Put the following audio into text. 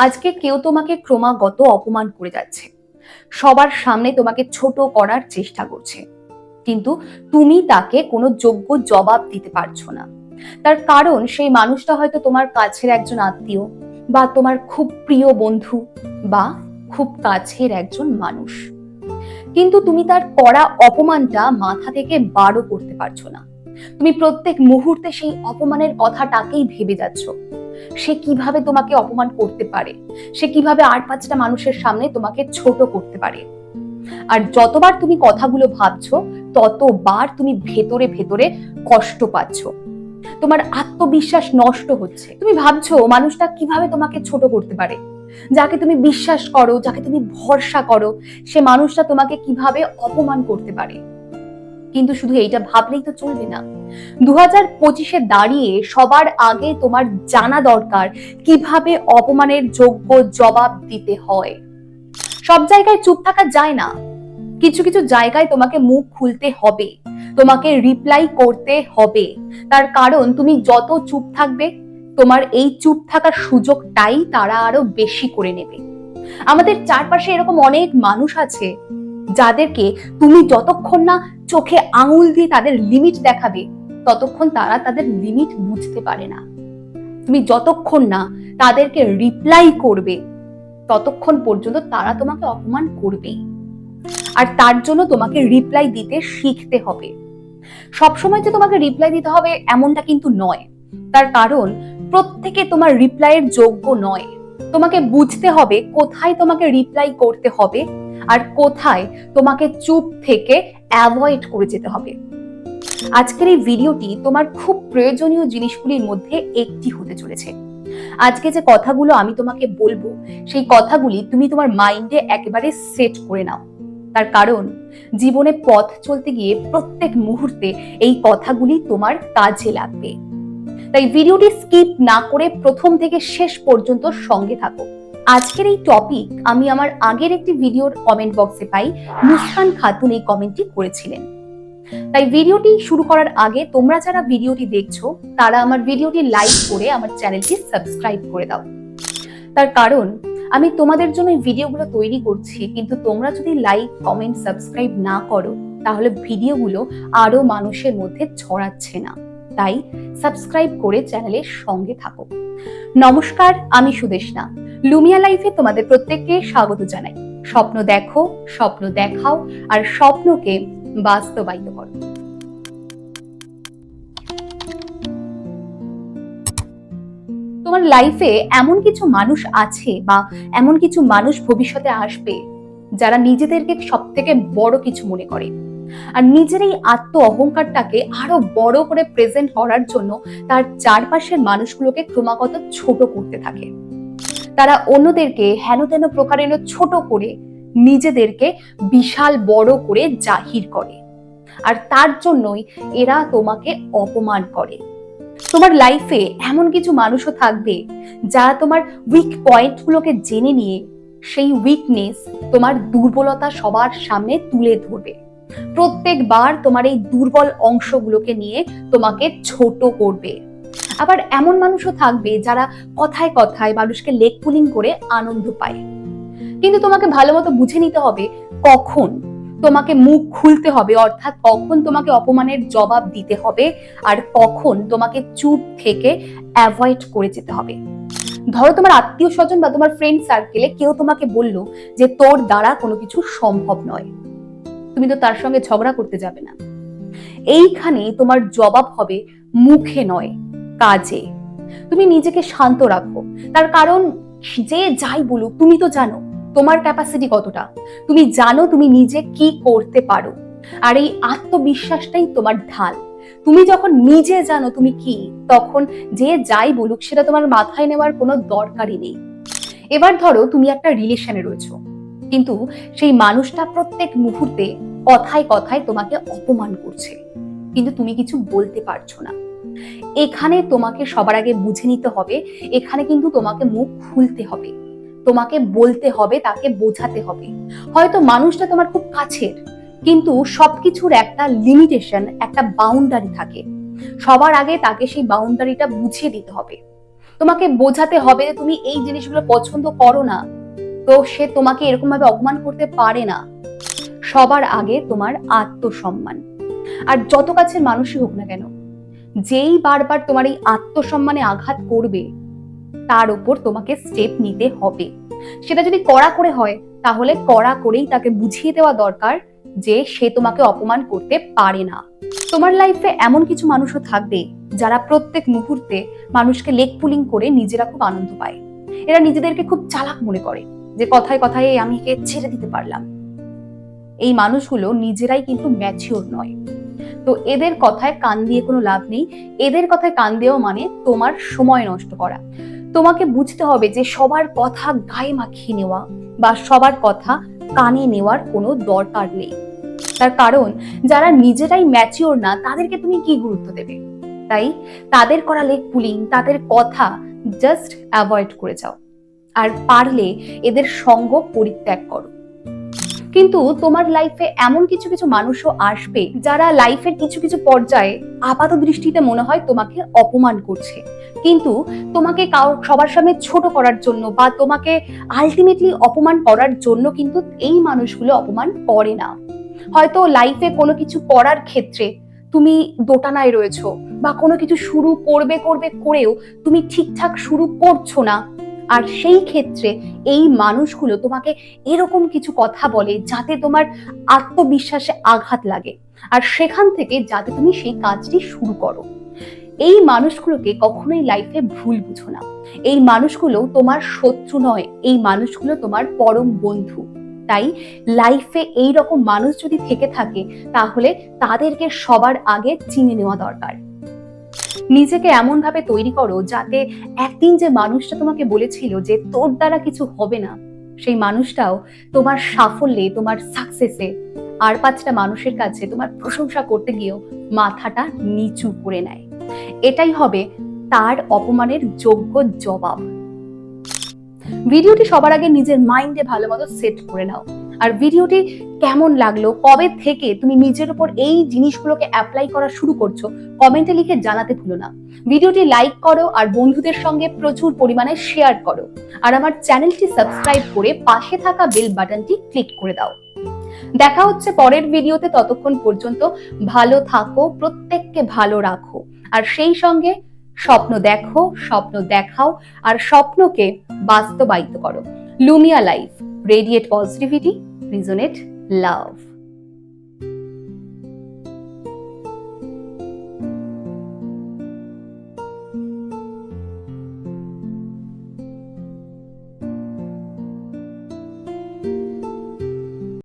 আজকে কেউ তোমাকে ক্রমাগত অপমান করে যাচ্ছে, সবার সামনে তোমাকে ছোট করার চেষ্টা করছে, কিন্তু তুমি তাকে কোনো যোগ্য জবাব দিতে পারছো না। তার কারণ সেই মানুষটা হয়তো তোমার কাছের একজন আত্মীয়, বা তোমার খুব প্রিয় বন্ধু, বা খুব কাছের একজন মানুষ। কিন্তু তুমি তার করা অপমানটা মাথা থেকে বারও করতে পারছো না। তুমি প্রত্যেক মুহূর্তে সেই অপমানের কথাটাকেই ভেবে যাচ্ছ। সে কিভাবে তোমাকে অপমান করতে পারে, সে কিভাবে আর পাঁচটা মানুষের সামনে তোমাকে ছোট করতে পারে। আর যতবার তুমি কথাগুলো ভাবছো, ততবার তুমি ভেতরে ভেতরে কষ্ট পাচ্ছ, তোমার আত্মবিশ্বাস নষ্ট হচ্ছে। তুমি ভাবছো মানুষটা কিভাবে তোমাকে ছোট করতে পারে, যাকে তুমি বিশ্বাস করো, যাকে তুমি ভরসা করো, সে মানুষটা তোমাকে কিভাবে অপমান করতে পারে। কিন্তু শুধু এইটা ভাবলেই তো চলবে না। 2025-এ দাঁড়িয়ে সবার আগে তোমার জানা দরকার কিভাবে অপমানের যোগ্য জবাব দিতে হয়। সব জায়গায় চুপ থাকা যায় না, কিছু কিছু জায়গায় তোমাকে মুখ খুলতে হবে, তোমাকে রিপ্লাই করতে হবে। তার কারণ তুমি যত চুপ থাকবে, তোমার এই চুপ থাকার সুযোগটাই তারা আরো বেশি করে নেবে। আমাদের চারপাশে এরকম অনেক মানুষ আছে যাদেরকে তুমি যতক্ষণ না চোখে আঙুল দিয়ে তাদের লিমিট দেখাবে, ততক্ষণ তারা তাদের লিমিট বুঝতে পারে না। তুমি যতক্ষণ না তাদেরকে রিপ্লাই করবে, ততক্ষণ পর্যন্ত তারা তোমাকে অপমান করবেই। আর তার জন্য তোমাকে রিপ্লাই দিতে শিখতে হবে। সবসময় যে তোমাকে রিপ্লাই দিতে হবে এমনটা কিন্তু নয়। তার কারণ প্রত্যেকে তোমার রিপ্লাইয়ের যোগ্য নয়। তোমাকে বুঝতে হবে কোথায় তোমাকে রিপ্লাই করতে হবে, আর কোথায় তোমাকে চুপ থেকে অ্যাভয়েড করে যেতে হবে। আজকের এই ভিডিওটি তোমার খুব প্রয়োজনীয় জিনিসগুলির মধ্যে একটি হতে চলেছে। আজকে যে কথাগুলো আমি তোমাকে বলবো, সেই কথাগুলি তুমি তোমার মাইন্ডে একেবারে সেট করে নাও। তার কারণ জীবনে পথ চলতে গিয়ে প্রত্যেক মুহূর্তে এই কথাগুলি তোমার কাজে লাগবে। তাই ভিডিওটি স্কিপ না করে প্রথম থেকে শেষ পর্যন্ত সঙ্গে থাকো। আজকের এই টপিক আমি আমার আগের একটি ভিডিওর কমেন্ট বক্সে পাই, মুস্কান খাতুন এই কমেন্টটি করেছিলেন। তাই ভিডিওটি শুরু করার আগে তোমরা যারা ভিডিওটি দেখছো, তারা আমার ভিডিওটি লাইক করে আমার চ্যানেলটি সাবস্ক্রাইব করে দাও। তার কারণ আমি তোমাদের জন্য এই ভিডিওগুলো তৈরি করছি, কিন্তু তোমরা যদি লাইক, কমেন্ট, সাবস্ক্রাইব না করো, তাহলে ভিডিওগুলো আরো মানুষের মধ্যে ছড়াচ্ছে না। তাই সাবস্ক্রাইব করে চ্যানেলের সঙ্গে থাকো। নমস্কার, আমি সুদেশনা। লুমিয়া লাইফে তোমাদের প্রত্যেককে স্বাগত জানাই। স্বপ্ন দেখো, স্বপ্ন দেখাও, আর স্বপ্নকে বাস্তবায়িত করো। তোমার লাইফে এমন কিছু মানুষ আছে, বা এমন কিছু মানুষ ভবিষ্যতে আসবে, যারা নিজেদেরকে সব থেকে বড় কিছু মনে করে, আর নিজের এই আত্ম অহংকারটাকে আরো বড় করে প্রেজেন্ট করার জন্য তার চারপাশের মানুষগুলোকে ক্রমাগত ছোট করতে থাকে। তারা অন্যদেরকে হেন তেন প্রকারের ছোট করে নিজেদেরকে বিশাল বড় করে জাহির করে, আর তার জন্যই এরা তোমাকে অপমান করে। তোমার লাইফে এমন কিছু মানুষও থাকবে যারা তোমার উইক পয়েন্টগুলোকে জেনে নিয়ে সেই উইকনেস, তোমার দুর্বলতা সবার সামনে তুলে ধরবে। প্রত্যেকবার তোমার এই দুর্বল অংশগুলোকে নিয়ে তোমাকে ছোট করবে। আবার এমন মানুষও থাকবে যারা কথায় কথায় মানুষকে লেগ পুলিং করে আনন্দ পায়। কিন্তু তোমাকে ভালো মতো বুঝে নিতে হবে কখন তোমাকে মুখ খুলতে হবে, অর্থাৎ কখন তোমাকে অপমানের জবাব দিতে হবে, আর কখন তোমাকে চুপ থেকে অ্যাভয়েড করে যেতে হবে। ধরো তোমার আত্মীয় স্বজন বা তোমার ফ্রেন্ড সার্কেলে কেউ তোমাকে বলল যে তোর দ্বারা কোনো কিছু সম্ভব নয়, তুমি তো তার সঙ্গে ঝগড়া করতে যাবে না। এইখানে তোমার জবাব হবে মুখে নয়, কাজে। তুমি নিজেকে শান্ত রাখো। তার কারণ যে যাই বলুক, তুমি তো জানো তোমার ক্যাপাসিটি কতটা, তুমি জানো তুমি নিজে কি করতে পারো, আর এই আত্মবিশ্বাসটাই তোমার ঢাল। তুমি যখন নিজে জানো তুমি কি, তখন যে যাই বলুক সেটা তোমার মাথায় নেওয়ার কোনো দরকারই নেই। এবার ধরো তুমি একটা রিলেশনে রয়েছো, কিন্তু সেই মানুষটা প্রত্যেক মুহূর্তে কথায় কথায় তোমাকে অপমান করছে, কিন্তু তুমি কিছু বলতে পারছো না। এখানে তোমাকে সবার আগে বুঝে নিতে হবে, এখানে কিন্তু তোমাকে মুখ খুলতে হবে, তোমাকে বলতে হবে, তাকে বোঝাতে হবে। হয়তো মানুষটা তোমার খুব কাছের, কিন্তু সবকিছুর একটা লিমিটেশন, একটা বাউন্ডারি থাকে। সবার আগে তাকে সেই বাউন্ডারিটা বুঝিয়ে দিতে হবে। তোমাকে বোঝাতে হবে যে তুমি এই জিনিসগুলো পছন্দ করো না, তো সে তোমাকে এরকম ভাবে অপমান করতে পারে না। সবার আগে তোমার আত্মসম্মান। আর যত কাছের মানুষই হোক না কেন, যেই বারবার তোমার এই আত্মসম্মানে আঘাত করবে, তার উপর তোমাকে স্টেপ নিতে হবে। সেটা যদি কড়া করে হয়, তাহলে কড়া করেই তাকে বুঝিয়ে দেওয়া দরকার যে সে তোমাকে অপমান করতে পারে না। তোমার লাইফে এমন কিছু মানুষও থাকবে যারা প্রত্যেক মুহূর্তে মানুষকে লেগ পুলিং করে নিজেরা খুব আনন্দ পায়। এরা নিজেদেরকে খুব চালাক মনে করে যে কথায় কথায় আমি একে ছেড়ে দিতে পারলাম। এই মানুষগুলো নিজেরাই কিন্তু ম্যাচিওর নয়। তো এদের কথায় কান দিয়ে কোনো লাভ নেই। এদের কথায় কান দেওয়া মানে তোমার সময় নষ্ট করা। তোমাকে বুঝতে হবে যে সবার কথা গায়ে মাখিয়ে নেওয়া বা সবার কথা কানে নেওয়ার কোনো দরকার নেই। তার কারণ যারা নিজেরাই ম্যাচিওর না, তাদেরকে তুমি কি গুরুত্ব দেবে? তাই তাদের করা লেগ পুলিং, তাদের কথা জাস্ট অ্যাভয়েড করে যাও। আর পারলে এদের সঙ্গ পরিত্যাগ করো। কিন্তু তোমার লাইফে এমন কিছু কিছু মানুষও আসবে যারা লাইফের কিছু কিছু পর্যায়ে আপাত দৃষ্টিতে মনে হয় তোমাকে অপমান করছে, কিন্তু তোমাকে সবার সামনে ছোট করার জন্য বা তোমাকে আলটিমেটলি অপমান করার জন্য কিন্তু এই মানুষগুলো অপমান করে না। হয়তো লাইফে কোনো কিছু করার ক্ষেত্রে তুমি দোটানায় রয়েছো, বা কোনো কিছু শুরু করবে করবে করেও তুমি ঠিকঠাক শুরু করছো না। আর সেই ক্ষেত্রে এই মানুষগুলো তোমাকে এরকম কিছু কথা বলে যাতে তোমার আত্মবিশ্বাসে আঘাত লাগে, আর সেখান থেকে যাতে তুমি সেই কাজটি শুরু করো। এই মানুষগুলোকে কখনোই লাইফে ভুল বুঝো না। এই মানুষগুলো তোমার শত্রু নয়, এই মানুষগুলো তোমার পরম বন্ধু। তাই লাইফে এই রকম মানুষ যদি থেকে থাকে, তাহলে তাদেরকে সবার আগে চিনে নেওয়া দরকার। নিজেকে এমন ভাবে তৈরি করো যাতে একদিন যে মানুষটা তোমাকে বলেছিল যে তোর দ্বারা কিছু হবে না, সেই মানুষটাও তোমার সাফল্যে, তোমার সাকসেসে আর 5টা মানুষের কাছে তোমার প্রশংসা করতে গিয়েও মাথাটা নিচু করে নেয়। এটাই হবে তার অপমানের যোগ্য জবাব। ভিডিওটি সবার আগে নিজের মাইন্ডে ভালো মতো সেট করে নাও। আর ভিডিওটি কেমন লাগলো, কবে থেকে তুমি নিজের উপর এই জিনিসগুলোকে অ্যাপ্লাই করা শুরু করছো, কমেন্টে লিখে জানাতে ভুলো না। ভিডিওটি লাইক করো আর বন্ধুদের সঙ্গে প্রচুর পরিমাণে শেয়ার করো। আর আমার চ্যানেলটি সাবস্ক্রাইব করে পাশে থাকা বেল বাটনটি ক্লিক করে দাও। দেখা হচ্ছে পরের ভিডিওতে। ততক্ষণ পর্যন্ত ভালো থাকো, প্রত্যেককে ভালো রাখো, আর সেই সঙ্গে স্বপ্ন দেখো, স্বপ্ন দেখাও, আর স্বপ্নকে বাস্তবায়িত করো। লুমিয়া লাইফ, রেডিয়েট পজিটিভিটি, রিজনেট লাভ।